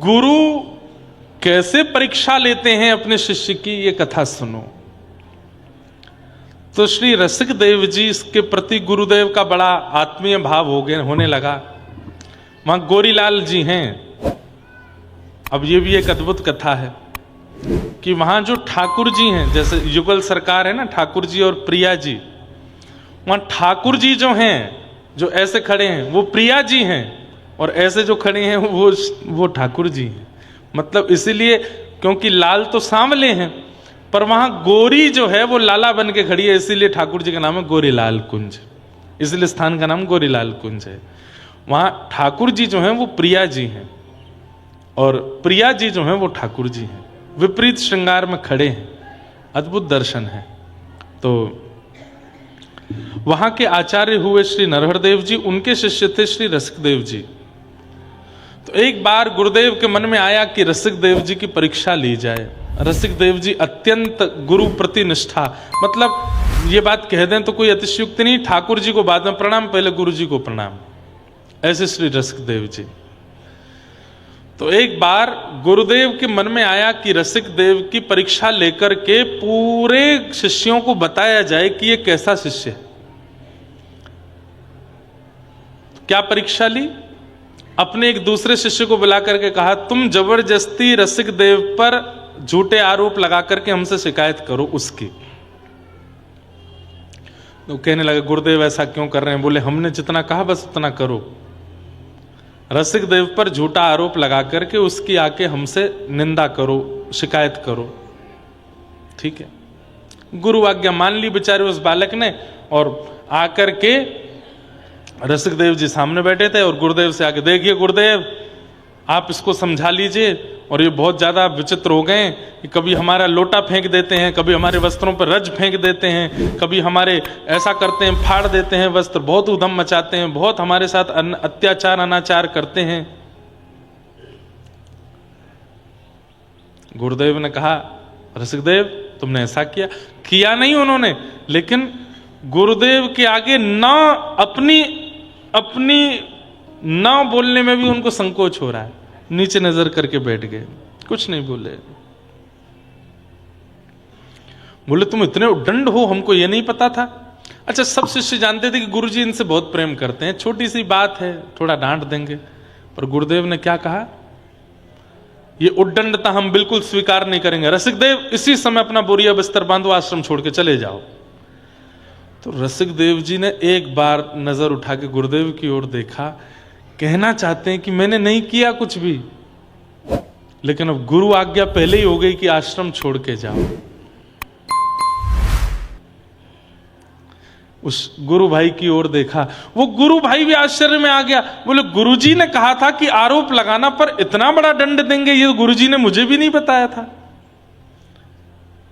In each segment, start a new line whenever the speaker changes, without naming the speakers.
गुरु कैसे परीक्षा लेते हैं अपने शिष्य की, ये कथा सुनो। तो श्री रसिक देव जी के प्रति गुरुदेव का बड़ा आत्मीय भाव होने लगा। वहां गोरीलाल जी हैं। अब ये भी एक अद्भुत कथा है कि वहां जो ठाकुर जी हैं, जैसे युगल सरकार है ना, ठाकुर जी और प्रिया जी, वहां ठाकुर जी जो हैं, जो ऐसे खड़े हैं वो प्रिया जी हैं, और ऐसे जो खड़े हैं वो ठाकुर जी हैं। मतलब इसीलिए क्योंकि लाल तो सांवले हैं, पर वहां गोरी जो है वो लाला बन के खड़ी है, इसीलिए ठाकुर जी का नाम है गोरीलाल कुंज, इसलिए स्थान का नाम गोरीलाल कुंज है। वहां ठाकुर जी जो हैं वो प्रिया जी हैं, और प्रिया जी जो हैं वो ठाकुर जी हैं, विपरीत श्रृंगार में खड़े हैं। अद्भुत दर्शन है। तो वहां के आचार्य हुए श्री नरहर देव जी, उनके शिष्य थे श्री रसिक देव जी। तो एक बार गुरुदेव के मन में आया कि रसिक देव जी की परीक्षा ली जाए। रसिक देव जी अत्यंत गुरु प्रति निष्ठा, मतलब ये बात कह दें तो कोई अतिशयुक्ति नहीं, ठाकुर जी को बाद में प्रणाम, पहले गुरु जी को प्रणाम, ऐसे श्री रसिक देव जी। तो एक बार गुरुदेव के मन में आया कि रसिक देव की परीक्षा लेकर के पूरे शिष्यों को बताया जाए कि ये कैसा शिष्य है। क्या परीक्षा ली? अपने एक दूसरे शिष्य को बुला करके कहा, तुम जबरदस्ती रसिक देव पर झूठे आरोप लगा करके हमसे शिकायत करो उसकी। तो कहने लगे, गुरुदेव ऐसा क्यों कर रहे हैं? बोले, हमने जितना कहा बस उतना करो। रसिक देव पर झूठा आरोप लगा करके उसकी आके हमसे निंदा करो, शिकायत करो। ठीक है, गुरु आज्ञा मान ली बेचारे उस बालक ने, और आकर के रसिक देव जी सामने बैठे थे, और गुरुदेव से आके, देखिए गुरुदेव आप इसको समझा लीजिए, और ये बहुत ज्यादा विचित्र हो गए कि कभी हमारा लोटा फेंक देते हैं, कभी हमारे वस्त्रों पर रज फेंक देते हैं, कभी हमारे ऐसा करते हैं, फाड़ देते हैं वस्त्र, बहुत उधम मचाते हैं, बहुत हमारे साथ अत्याचार अनाचार करते हैं। गुरुदेव ने कहा, रसिक देव तुमने ऐसा किया नहीं उन्होंने, लेकिन गुरुदेव के आगे अपनी ना बोलने में भी उनको संकोच हो रहा है। नीचे नजर करके बैठ गए, कुछ नहीं बोले। बोले, तुम इतने उद्दंड हो, हमको ये नहीं पता था। अच्छा, सब शिष्य जानते थे कि गुरुजी इनसे बहुत प्रेम करते हैं, छोटी सी बात है, थोड़ा डांट देंगे। पर गुरुदेव ने क्या कहा, ये उद्दंडता हम बिल्कुल स्वीकार नहीं करेंगे। रसिक देव इसी समय अपना बोरिया बिस्तर बांधो, आश्रम छोड़ के चले जाओ। तो रसिक देव जी ने एक बार नजर उठा के गुरुदेव की ओर देखा, कहना चाहते हैं कि मैंने नहीं किया कुछ भी, लेकिन अब गुरु आज्ञा पहले ही हो गई कि आश्रम छोड़ के जाओ। उस गुरु भाई की ओर देखा, वो गुरु भाई भी आश्चर्य में आ गया। बोले, गुरुजी ने कहा था कि आरोप लगाना पर इतना बड़ा दंड देंगे, ये गुरुजी ने मुझे भी नहीं बताया था।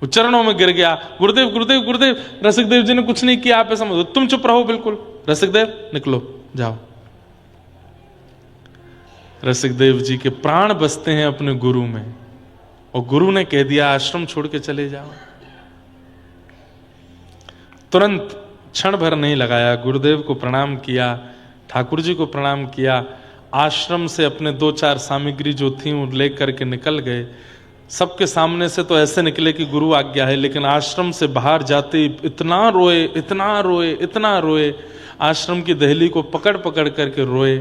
वो चरणों में गिर गया, गुरुदेव गुरुदेव गुरुदेव, रसिक देव जी ने कुछ नहीं किया, आप ऐसा समझो, तुम चुप रहो बिल्कुल, रसिक देव निकलो जाओ। रसिक देव जी के प्राण बसते हैं अपने गुरु में, और गुरु ने कह दिया आश्रम छोड़ के चले जाओ। तुरंत क्षण भर नहीं लगाया, गुरुदेव को प्रणाम किया, ठाकुर जी को प्रणाम किया, आश्रम से अपने 2-4 सामग्री जो थी वो ले करके निकल गए। सबके सामने से तो ऐसे निकले कि गुरु आज्ञा है, लेकिन आश्रम से बाहर जाते इतना रोए, इतना रोए, इतना रोए, आश्रम की दहली को पकड़ पकड़ करके रोए।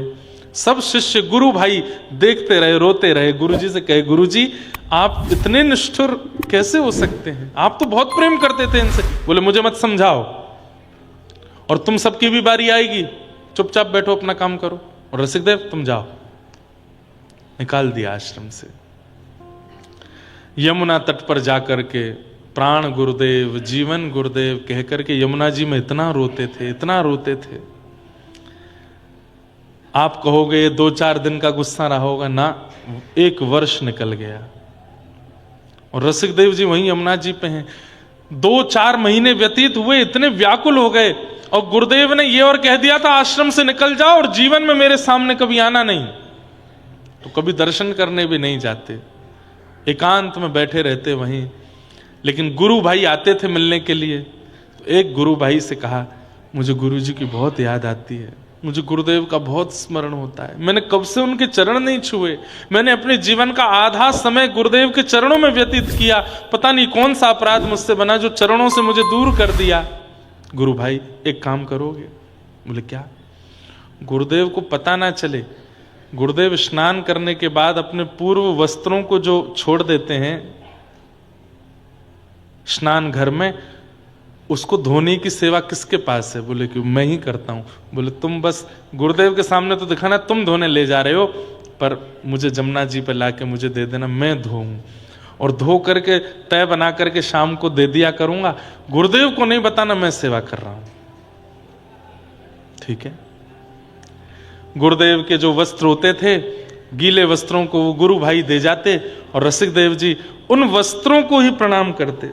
सब शिष्य गुरु भाई देखते रहे, रोते रहे। गुरुजी से कहे, गुरुजी आप इतने निष्ठुर कैसे हो सकते हैं, आप तो बहुत प्रेम करते थे इनसे। बोले, मुझे मत समझाओ, और तुम सबकी भी बारी आएगी, चुपचाप बैठो, अपना काम करो, और रसिक देव तुम जाओ। निकाल दिया आश्रम से। यमुना तट पर जाकर के प्राण गुरुदेव, जीवन गुरुदेव कह करके यमुना जी में इतना रोते थे, इतना रोते थे। आप कहोगे 2-4 दिन का गुस्सा रहा होगा, ना, 1 वर्ष निकल गया, और रसिक देव जी वहीं यमुना जी पे हैं। 2-4 महीने व्यतीत हुए, इतने व्याकुल हो गए, और गुरुदेव ने ये और कह दिया था आश्रम से निकल जाओ और जीवन में मेरे सामने कभी आना नहीं। तो कभी दर्शन करने भी नहीं जाते, एकांत में बैठे रहते वहीं। लेकिन गुरु भाई आते थे मिलने के लिए। तो एक गुरु भाई से कहा, मुझे गुरु जी की बहुत याद आती है, मुझे गुरुदेव का बहुत स्मरण होता है। मैंने कब से उनके चरण नहीं छुए। मैंने अपने जीवन का आधा समय गुरुदेव के चरणों में व्यतीत किया। पता नहीं कौन सा अपराध मुझसे बना जो चरणों से मुझे दूर कर दिया। गुरु भाई एक काम करोगे? बोले क्या? गुरुदेव को पता ना चले। गुरुदेव स्नान करने के बाद अपने पूर्व वस्त्रों को जो छोड़ देते हैं स्नान घर में, उसको धोने की सेवा किसके पास है? बोले कि मैं ही करता हूं। बोले तुम बस गुरुदेव के सामने तो दिखाना तुम धोने ले जा रहे हो, पर मुझे जमुना जी पे लाके मुझे दे देना, मैं धोऊं और धो करके तय बना करके शाम को दे दिया करूंगा। गुरुदेव को नहीं बताना मैं सेवा कर रहा हूं। ठीक है। गुरुदेव के जो वस्त्र होते थे, गीले वस्त्रों को वो गुरु भाई दे जाते और रसिक देव जी उन वस्त्रों को ही प्रणाम करते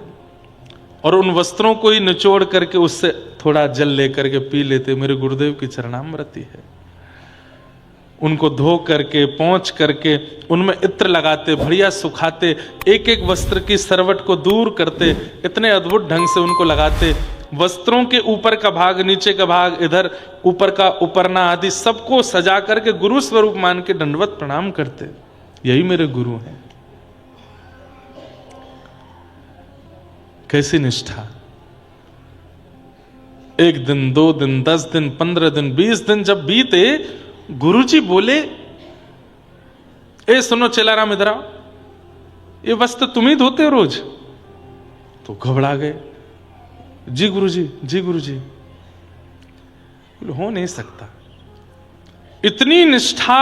और उन वस्त्रों को ही निचोड़ करके उससे थोड़ा जल लेकर के पी लेते। मेरे गुरुदेव की चरणामृति है। उनको धो करके पहुंच करके उनमें इत्र लगाते, बढ़िया सुखाते, एक एक वस्त्र की सरवट को दूर करते, इतने अद्भुत ढंग से उनको लगाते। वस्त्रों के ऊपर का भाग, नीचे का भाग, इधर ऊपर का उपरना आदि सबको सजा करके गुरु स्वरूप मान के दंडवत प्रणाम करते। यही मेरे गुरु हैं। कैसी निष्ठा! 1 दिन, 2 दिन, 10 दिन, 15 दिन, 20 दिन जब बीते, गुरुजी बोले, ए सुनो चेलाराम इधर आओ, ये वस्त्र तुम ही धोते हो रोज? तो घबरा गए। जी गुरुजी, जी गुरुजी। हो नहीं सकता। इतनी निष्ठा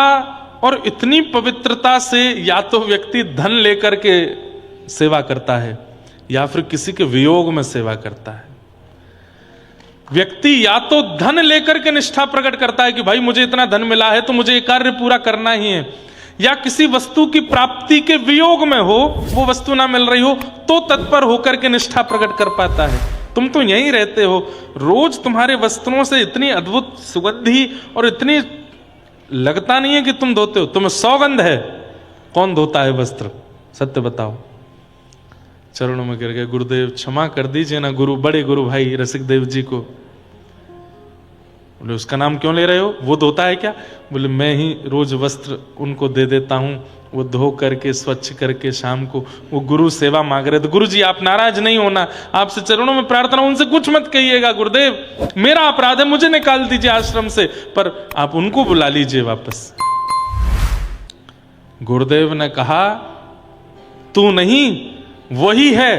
और इतनी पवित्रता से या तो व्यक्ति धन लेकर के सेवा करता है या फिर किसी के वियोग में सेवा करता है। व्यक्ति या तो धन लेकर के निष्ठा प्रकट करता है कि भाई मुझे इतना धन मिला है तो मुझे ये कार्य पूरा करना ही है, या किसी वस्तु की प्राप्ति के वियोग में हो, वो वस्तु ना मिल रही हो तो तत्पर होकर के निष्ठा प्रकट कर पाता है। तुम तो यहीं रहते हो, रोज तुम्हारे वस्त्रों से इतनी अद्भुत सुगंधी और इतनी लगता नहीं है कि तुम धोते हो। तुम्हें सौगंध है। कौन धोता है वस्त्र? सत्य बताओ। चरणों में गिर गए। गुरुदेव क्षमा कर दीजिए ना गुरु, बड़े गुरु भाई रसिक देव जी को। बोले उसका नाम क्यों ले रहे हो? वो धोता है क्या? बोले मैं ही रोज वस्त्र उनको दे देता हूं, वो धो करके स्वच्छ करके शाम को वो गुरु सेवा मांग रहे थे। गुरु जी आप नाराज नहीं होना, आपसे चरणों में प्रार्थना, उनसे कुछ मत कहिएगा गुरुदेव, मेरा अपराध है, मुझे निकाल दीजिए आश्रम से, पर आप उनको बुला लीजिए वापस। गुरुदेव ने कहा तू नहीं, वही है,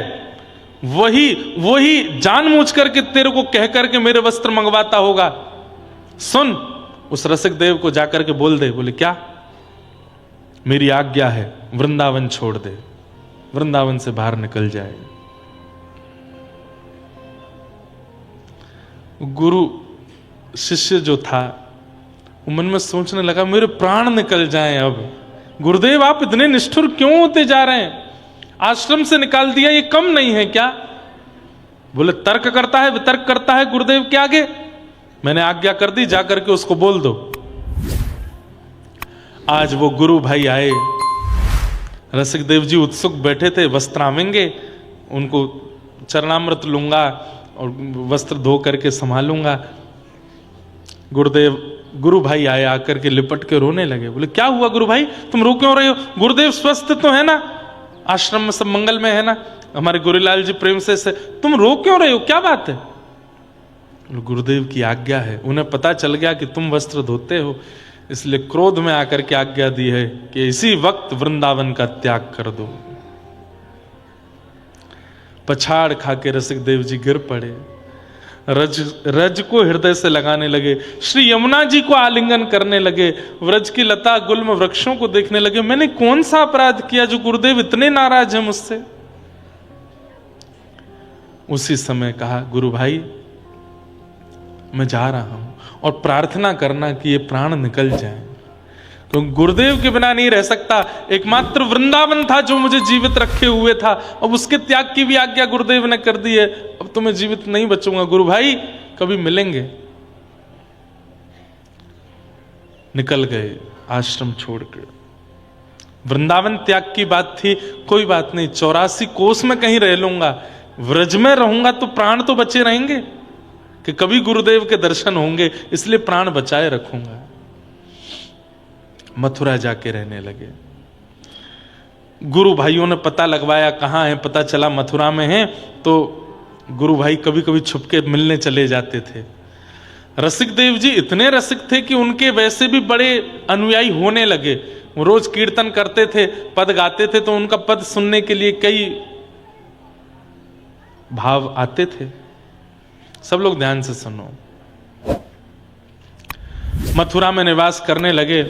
वही जानबूझ करके तेरे को कह करके मेरे वस्त्र मंगवाता होगा। सुन, उस रसिक देव को जाकर के बोल दे। बोले क्या? मेरी आज्ञा है, वृंदावन छोड़ दे, वृंदावन से बाहर निकल जाए। गुरु शिष्य जो था वो मन में सोचने लगा मेरे प्राण निकल जाएं अब। गुरुदेव आप इतने निष्ठुर क्यों होते जा रहे हैं? आश्रम से निकाल दिया, ये कम नहीं है क्या? बोले तर्क करता है, वितर्क करता है गुरुदेव के आगे। मैंने आज्ञा कर दी, जाकर के उसको बोल दो। आज वो गुरु भाई आए, रसिक देव जी उत्सुक बैठे थे, वस्त्र आवेंगे, उनको चरणामृत लूंगा और वस्त्र धो करके संभालूंगा। गुरु भाई आए, आकर के लिपट के रोने लगे। बोले क्या हुआ गुरु भाई, तुम रो क्यों रहे हो? गुरुदेव स्वस्थ तो है ना, आश्रम में सब मंगल में है ना, हमारे गुरुलाल जी प्रेम से तुम रो क्यों रहे हो, क्या बात है? गुरुदेव की आज्ञा है। उन्हें पता चल गया कि तुम वस्त्र धोते हो, इसलिए क्रोध में आकर के आज्ञा दी है कि इसी वक्त वृंदावन का त्याग कर दो। पछाड़ खा के रसिक देव जी गिर पड़े, रज को हृदय से लगाने लगे, श्री यमुना जी को आलिंगन करने लगे, व्रज की लता गुल्म वृक्षों को देखने लगे। मैंने कौन सा अपराध किया जो गुरुदेव इतने नाराज हैं मुझसे? उसी समय कहा गुरु भाई मैं जा रहा हूं, और प्रार्थना करना कि ये प्राण निकल जाए, क्योंकि गुरुदेव के बिना नहीं रह सकता। एकमात्र वृंदावन था जो मुझे जीवित रखे हुए था, अब उसके त्याग की भी आज्ञा गुरुदेव ने कर दी है। अब तो मैं जीवित नहीं बचूंगा। गुरु भाई कभी मिलेंगे। निकल गए आश्रम छोड़कर। वृंदावन त्याग की बात थी, कोई बात नहीं, 84 कोस में कहीं रह लूंगा, व्रज में रहूंगा तो प्राण तो बचे रहेंगे। कि कभी गुरुदेव के दर्शन होंगे, इसलिए प्राण बचाए रखूंगा। मथुरा जाके रहने लगे। गुरु भाइयों ने पता लगवाया कहाँ है, पता चला मथुरा में है, तो गुरु भाई कभी कभी छुपके मिलने चले जाते थे। रसिक देव जी इतने रसिक थे कि उनके वैसे भी बड़े अनुयायी होने लगे। वो रोज कीर्तन करते थे, पद गाते थे, तो उनका पद सुनने के लिए कई भाव आते थे। सब लोग ध्यान से सुनो। मथुरा में निवास करने लगे,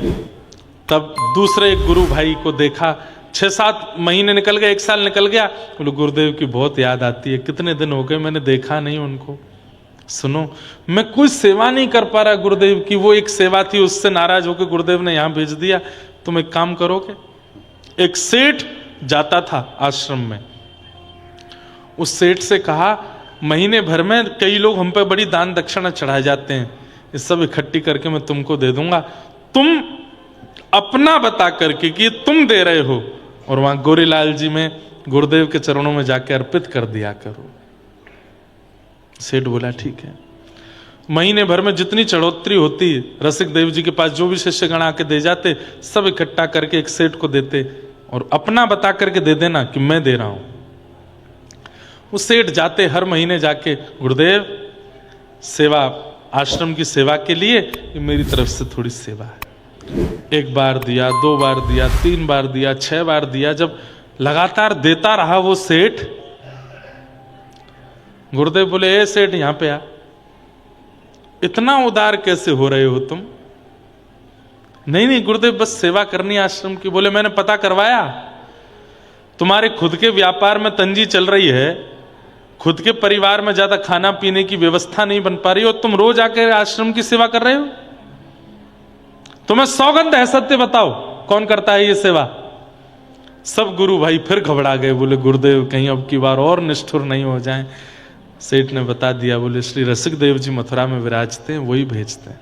तब दूसरे गुरु भाई को देखा। 6-7 महीने निकल गए, 1 साल निकल गया। बोले गुरुदेव की बहुत याद आती है, कितने दिन हो गए मैंने देखा नहीं उनको। सुनो, मैं कोई सेवा नहीं कर पा रहा गुरुदेव की। वो एक सेवा थी, उससे नाराज होकर गुरुदेव ने यहां भेज दिया। तुम एक काम करोगे? एक सेठ जाता था आश्रम में, उस सेठ से कहा महीने भर में कई लोग हम पे बड़ी दान दक्षिणा चढ़ाए जाते हैं, इस सब इकट्ठी करके मैं तुमको दे दूंगा, तुम अपना बता करके कि तुम दे रहे हो, और वहां गोरीलाल जी में गुरुदेव के चरणों में जाके अर्पित कर दिया करो। सेठ बोला ठीक है। महीने भर में जितनी चढ़ोतरी होती, रसिक देव जी के पास जो भी शिष्यगण आके दे जाते, सब इकट्ठा करके एक सेठ को देते, और अपना बता करके दे देना कि मैं दे रहा हूं। वो सेठ जाते हर महीने जाके, गुरुदेव सेवा, आश्रम की सेवा के लिए ये मेरी तरफ से थोड़ी सेवा है। 1 बार दिया, 2 बार दिया, 3 बार दिया, 6 बार दिया। जब लगातार देता रहा वो सेठ, गुरुदेव बोले ए सेठ यहां पे आ, इतना उदार कैसे हो रहे हो तुम? नहीं नहीं गुरुदेव बस सेवा करनी आश्रम की। बोले मैंने पता करवाया, तुम्हारे खुद के व्यापार में तंगी चल रही है, खुद के परिवार में ज्यादा खाना पीने की व्यवस्था नहीं बन पा रही हो, तुम रोज आकर आश्रम की सेवा कर रहे हो? तुम्हें सौगंध है, सत्य बताओ कौन करता है ये सेवा? सब गुरु भाई फिर घबरा गए, बोले गुरुदेव कहीं अब की बार और निष्ठुर नहीं हो जाएं। सेठ ने बता दिया, बोले श्री रसिक देव जी मथुरा में विराजते हैं, वही भेजते हैं।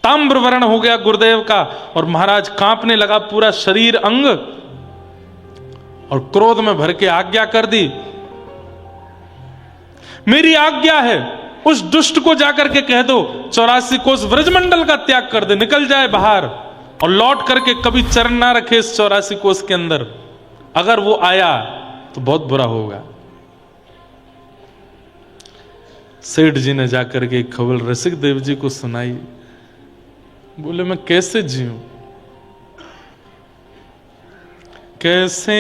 ताम्र वर्ण हो गया गुरुदेव का, और महाराज कांपने लगा पूरा शरीर अंग, और क्रोध में भर के आज्ञा कर दी, मेरी आज्ञा है उस दुष्ट को जाकर के कह दो 84 कोस व्रजमंडल का त्याग कर दे, निकल जाए बाहर, और लौट करके कभी चरण ना रखे इस 84 कोस के अंदर। अगर वो आया तो बहुत बुरा होगा। सेठ जी ने जाकर के खबर रसिक देव जी को सुनाई। बोले मैं कैसे जीऊं, कैसे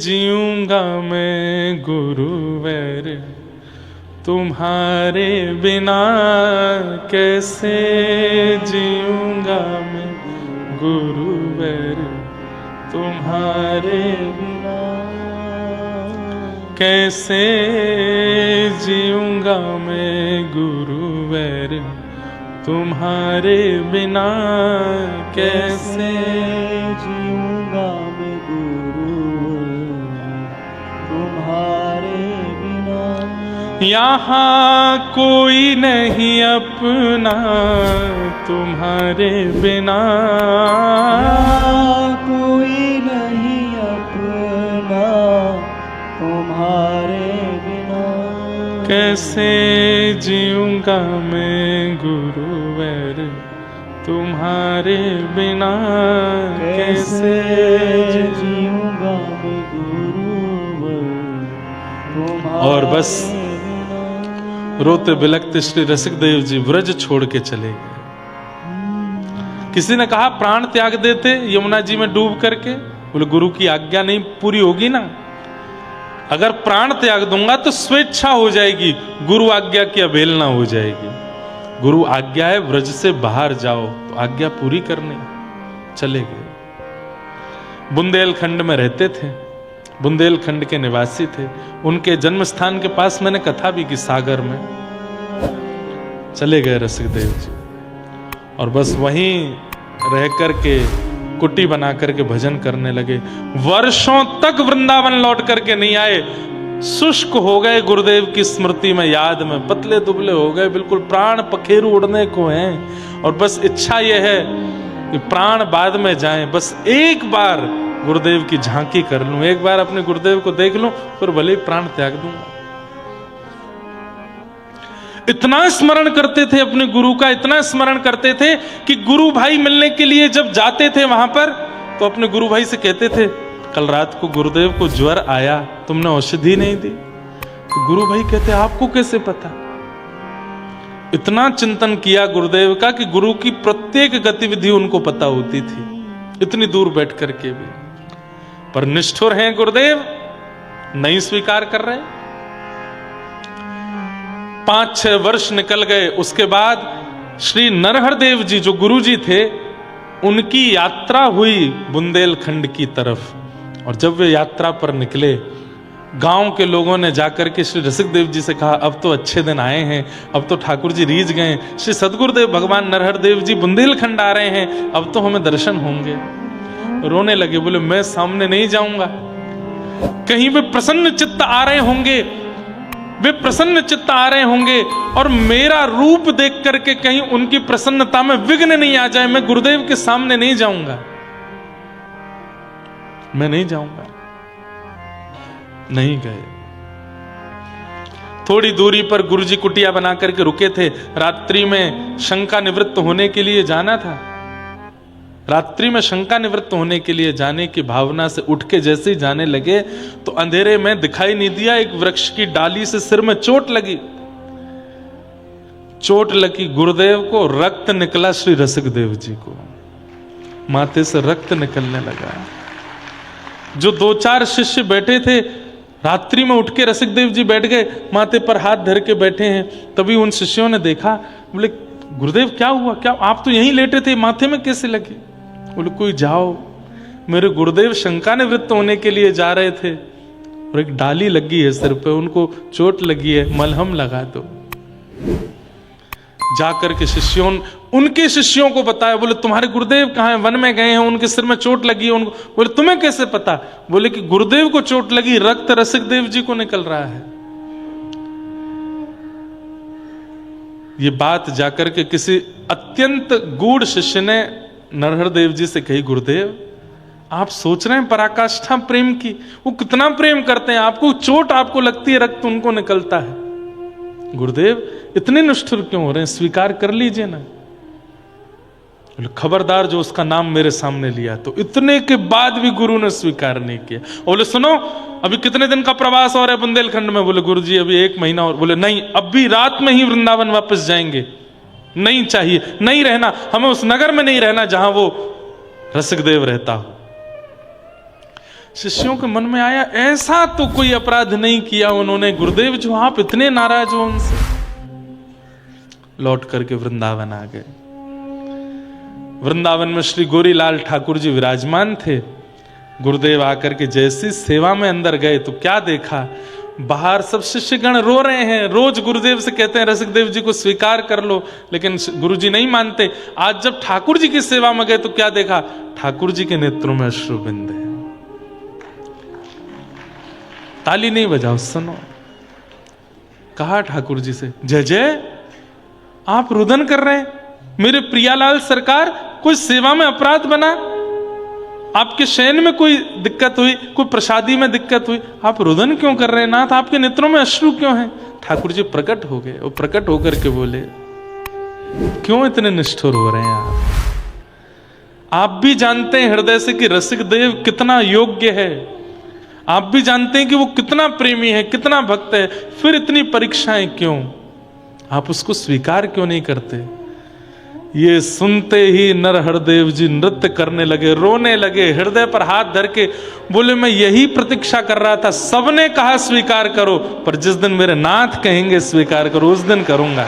जीऊंगा मैं गुरुवर तुम्हारे बिना, कैसे जीऊंगा मैं गुरुवर तुम्हारे बिना, कैसे जीऊंगा मैं गुरुवर तुम्हारे बिना, कैसे जीऊंगा मैं गुरुवर तुम्हारे बिना। यहाँ कोई नहीं अपना तुम्हारे बिना, कोई नहीं अपना तुम्हारे बिना, कैसे जीऊंगा मैं गुरुवर तुम्हारे बिना, कैसे जीऊंगा मैं गुरुवर तुम्हारे। और बस रोते बिलखते श्री रसिक देव जी व्रज छोड़ के चले गए। किसी ने कहा प्राण त्याग देते यमुना जी में डूब करके। बोले गुरु की आज्ञा नहीं पूरी होगी ना, अगर प्राण त्याग दूंगा तो स्वेच्छा हो जाएगी, गुरु आज्ञा की अवहेलना हो जाएगी। गुरु आज्ञा है व्रज से बाहर जाओ, तो आज्ञा पूरी करने चले गए। बुंदेलखंड में रहते थे, बुंदेलखंड के निवासी थे। उनके जन्म स्थान के पास मैंने कथा भी की, सागर में चले गए रसिक देव जी, और बस वहीं रह करके कुटी बना करके भजन करने लगे। वर्षों तक वृंदावन लौट करके नहीं आए, शुष्क हो गए गुरुदेव की स्मृति में, याद में, पतले दुबले हो गए, बिल्कुल प्राण पखेरु उड़ने को हैं। और बस इच्छा यह है कि प्राण बाद में जाएं, बस एक बार गुरुदेव की झांकी कर लूं, एक बार अपने गुरुदेव को देख लूं, फिर भले ही प्राण त्याग दूंगा। इतना स्मरण करते थे अपने गुरु का, इतना स्मरण करते थे कि गुरु भाई मिलने के लिए जब जाते थे वहां पर तो अपने गुरु भाई से कहते थे, कल रात को गुरुदेव को ज्वर आया, तुमने औषधि नहीं दी। तो गुरु भाई कहते, आपको कैसे पता? इतना चिंतन किया गुरुदेव का कि गुरु की प्रत्येक गतिविधि उनको पता होती थी, इतनी दूर बैठ करके भी। पर निष्ठुर हैं गुरुदेव, नहीं स्वीकार कर रहे। 5-6 वर्ष निकल गए। उसके बाद श्री नरहर देव जी जो गुरु जी थे, उनकी यात्रा हुई बुंदेलखंड की तरफ। और जब वे यात्रा पर निकले, गांव के लोगों ने जाकर के श्री रसिकदेव जी से कहा, अब तो अच्छे दिन आए हैं, अब तो ठाकुर जी रीझ गए, श्री सदगुरुदेव भगवान नरहर देव जी बुंदेलखंड आ रहे हैं, अब तो हमें दर्शन होंगे। रोने लगे, बोले मैं सामने नहीं जाऊंगा, कहीं वे प्रसन्न चित्त आ रहे होंगे, वे प्रसन्न चित्त आ रहे होंगे और मेरा रूप देख करके कहीं उनकी प्रसन्नता में विघ्न नहीं आ जाए, मैं गुरुदेव के सामने नहीं जाऊंगा, मैं नहीं जाऊंगा। नहीं गए। थोड़ी दूरी पर गुरुजी कुटिया बना करके रुके थे। रात्रि में शंका निवृत्त होने के लिए जाना था। रात्रि में शंका निवृत्त होने के लिए जाने की भावना से उठ के जैसे ही जाने लगे तो अंधेरे में दिखाई नहीं दिया, एक वृक्ष की डाली से सिर में चोट लगी। चोट लगी गुरुदेव को, रक्त निकला श्री रसिकदेव जी को, माथे से रक्त निकलने लगा। जो 2-4 शिष्य बैठे थे, रात्रि में उठ के रसिकदेव जी बैठ गए, माथे पर हाथ धर के बैठे हैं। तभी उन शिष्यों ने देखा, बोले गुरुदेव क्या हुआ, क्या आप तो यहीं लेटे थे, माथे में कैसे लगे? बोले कोई जाओ, मेरे गुरुदेव शंका निवृत्त होने के लिए जा रहे थे और एक डाली लगी है सिर पे, उनको चोट लगी है, मलहम लगा दो। जाकर के शिष्यों, उनके शिष्यों को बताया, बोले तुम्हारे गुरुदेव कहाँ हैं? वन में गए हैं, उनके सिर में चोट लगी है उनको। बोले तुम्हें कैसे पता? बोले कि गुरुदेव को चोट लगी, रक्त रसिकदेव जी को निकल रहा है। ये बात जाकर के किसी अत्यंत गूढ़ शिष्य ने नरहर देव जी से कही, गुरुदेव आप सोच रहे हैं पराकाष्ठा प्रेम की, वो कितना प्रेम करते हैं आपको, चोट आपको लगती है, रक्त उनको निकलता है। गुरुदेव इतने निष्ठुर क्यों हो रहे हैं, स्वीकार कर लीजिए ना। खबरदार जो उसका नाम मेरे सामने लिया। तो इतने के बाद भी गुरु ने स्वीकार नहीं किया। बोले सुनो, अभी कितने दिन का प्रवास और है बुंदेलखंड में? बोले गुरुजी अभी 1 महीना और। बोले नहीं, अभी रात में ही वृंदावन वापस जाएंगे, नहीं चाहिए, नहीं रहना, हमें उस नगर में नहीं रहना जहां वो रसिकदेव रहता हो। शिष्यों के मन में आया, ऐसा तो कोई अपराध नहीं किया उन्होंने गुरुदेव जो आप इतने नाराज हो उनसे। लौट करके वृंदावन आ गए। वृंदावन में श्री गोरीलाल ठाकुर जी विराजमान थे। गुरुदेव आकर के जैसी सेवा में अंदर गए तो क्या देखा, बाहर सब शिष्यगण रो रहे हैं। रोज गुरुदेव से कहते हैं रसिकदेव जी को स्वीकार कर लो, लेकिन गुरुजी नहीं मानते। आज जब ठाकुर जी की सेवा में गए तो क्या देखा, ठाकुर जी के नेत्रों में अश्रुबिंद है। ताली नहीं बजाओ, सुनो। कहा ठाकुर जी से, जय जय आप रुदन कर रहे हैं, मेरे प्रियालाल सरकार कोई सेवा में अपराध बना, आपके शयन में कोई दिक्कत हुई, कोई प्रसादी में दिक्कत हुई, आप रुदन क्यों कर रहे हैं नाथ, आपके नेत्रों में अश्रु क्यों हैं? ठाकुर जी प्रकट हो गए। वो प्रकट होकर के बोले, क्यों इतने निष्ठुर हो रहे हैं आप भी जानते हैं हृदय से कि रसिकदेव कितना योग्य है, आप भी जानते हैं कि वो कितना प्रेमी है, कितना भक्त है, फिर इतनी परीक्षाएं क्यों? आप उसको स्वीकार क्यों नहीं करते? ये सुनते ही नरहर देव जी नृत्य करने लगे, रोने लगे, हृदय पर हाथ धर के बोले, मैं यही प्रतीक्षा कर रहा था, सबने कहा स्वीकार करो, पर जिस दिन मेरे नाथ कहेंगे स्वीकार करो उस दिन करूंगा।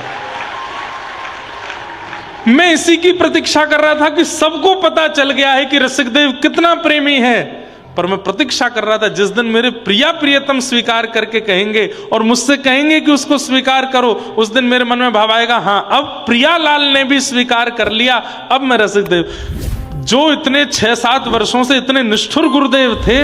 मैं इसी की प्रतीक्षा कर रहा था कि सबको पता चल गया है कि रसिकदेव कितना प्रेमी है, पर मैं प्रतीक्षा कर रहा था जिस दिन मेरे प्रिया प्रियतम स्वीकार करके कहेंगे और मुझसे कहेंगे कि उसको स्वीकार करो, उस दिन मेरे मन में भाव आएगा, हाँ अब प्रियालाल ने भी स्वीकार कर लिया, अब मैं रसिकदेव। जो इतने 6-7 वर्षों से इतने निष्ठुर गुरुदेव थे,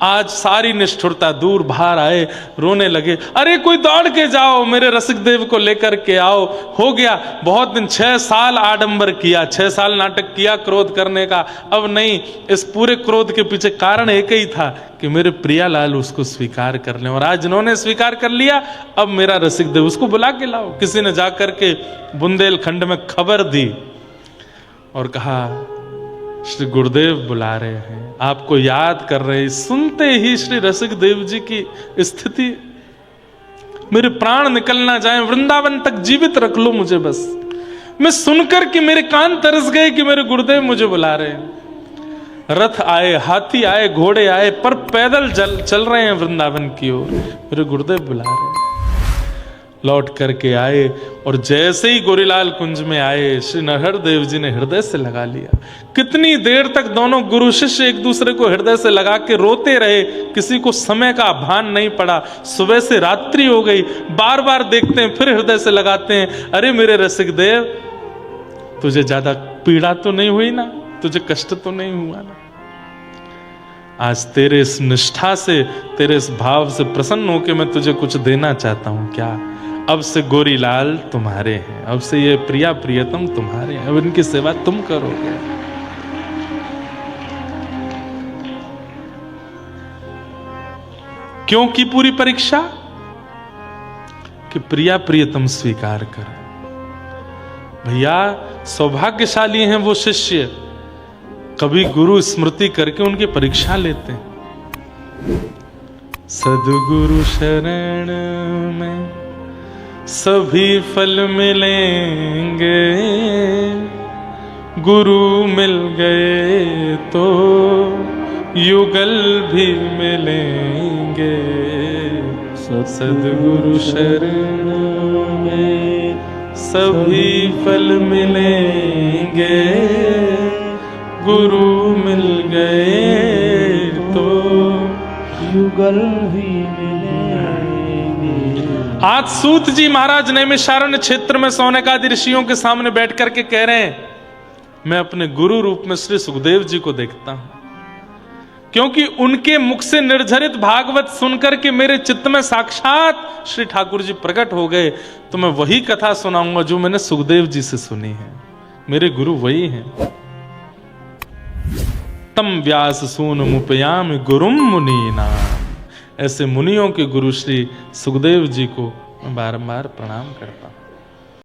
आज सारी निष्ठुरता दूर, बाहर आए, रोने लगे। अरे कोई दौड़ के जाओ, मेरे रसिक देव को लेकर के आओ। हो गया बहुत दिन, 6 साल आडंबर किया, 6 साल नाटक किया क्रोध करने का, अब नहीं। इस पूरे क्रोध के पीछे कारण एक ही था कि मेरे प्रियालाल उसको स्वीकार कर लें, और आज इन्होंने स्वीकार कर लिया। अब मेरा रसिक देव, उसको बुला के लाओ। किसी ने जाकर के बुंदेलखंड में खबर दी और कहा श्री गुरुदेव बुला रहे हैं, आपको याद कर रहे हैं। सुनते ही श्री रसिक देव जी की स्थिति, मेरे प्राण निकल ना जाए, वृंदावन तक जीवित रख लो मुझे बस। मैं सुनकर कि मेरे कान तरस गए कि मेरे गुरुदेव मुझे बुला रहे हैं। रथ आए, हाथी आए, घोड़े आए, पर पैदल चल रहे हैं वृंदावन की ओर। मेरे गुरुदेव बुला रहे हैं। लौट करके आए और जैसे ही गोरीलाल कुंज में आए, श्री नरहर देव जी ने हृदय से लगा लिया। कितनी देर तक दोनों गुरु शिष्य एक दूसरे को हृदय से लगा के रोते रहे, किसी को समय का भान नहीं पड़ा। सुबह से रात्रि हो गई, बार बार देखते हैं, फिर हृदय से लगाते हैं। अरे मेरे रसिक देव, तुझे ज्यादा पीड़ा तो नहीं हुई ना, तुझे कष्ट तो नहीं हुआ ना? आज तेरे इस निष्ठा से, तेरे इस भाव से प्रसन्न होकर मैं तुझे कुछ देना चाहता हूं। क्या? अब से गोरीलाल तुम्हारे हैं, अब से ये प्रिया प्रियतम तुम्हारे हैं, अब इनकी सेवा तुम करोगे। क्यों की पूरी परीक्षा? कि प्रिया प्रियतम स्वीकार करें। भैया सौभाग्यशाली हैं वो शिष्य, कभी गुरु स्मृति करके उनकी परीक्षा लेते हैं। सद्गुरु शरण में सभी फल मिलेंगे, गुरु मिल गए तो युगल भी मिलेंगे। सद्गुरु शरण में सभी फल मिलेंगे, गुरु मिल गए तो युगल भी मिलेंगे। आज सूत जी महाराज नैमिषारण्य क्षेत्र में सौनकादि ऋषियों के सामने बैठ करके कह रहे हैं, मैं अपने गुरु रूप में श्री सुखदेव जी को देखता हूं, क्योंकि उनके मुख से निर्झरित भागवत सुनकर के मेरे चित्त में साक्षात श्री ठाकुर जी प्रकट हो गए। तो मैं वही कथा सुनाऊंगा जो मैंने सुखदेव जी से सुनी है। मेरे गुरु वही हैं। तम व्यास सून मुपयाम गुरुम मुनीना। ऐसे मुनियों के गुरु श्री सुखदेव जी को मैं बारंबार प्रणाम करता हूं।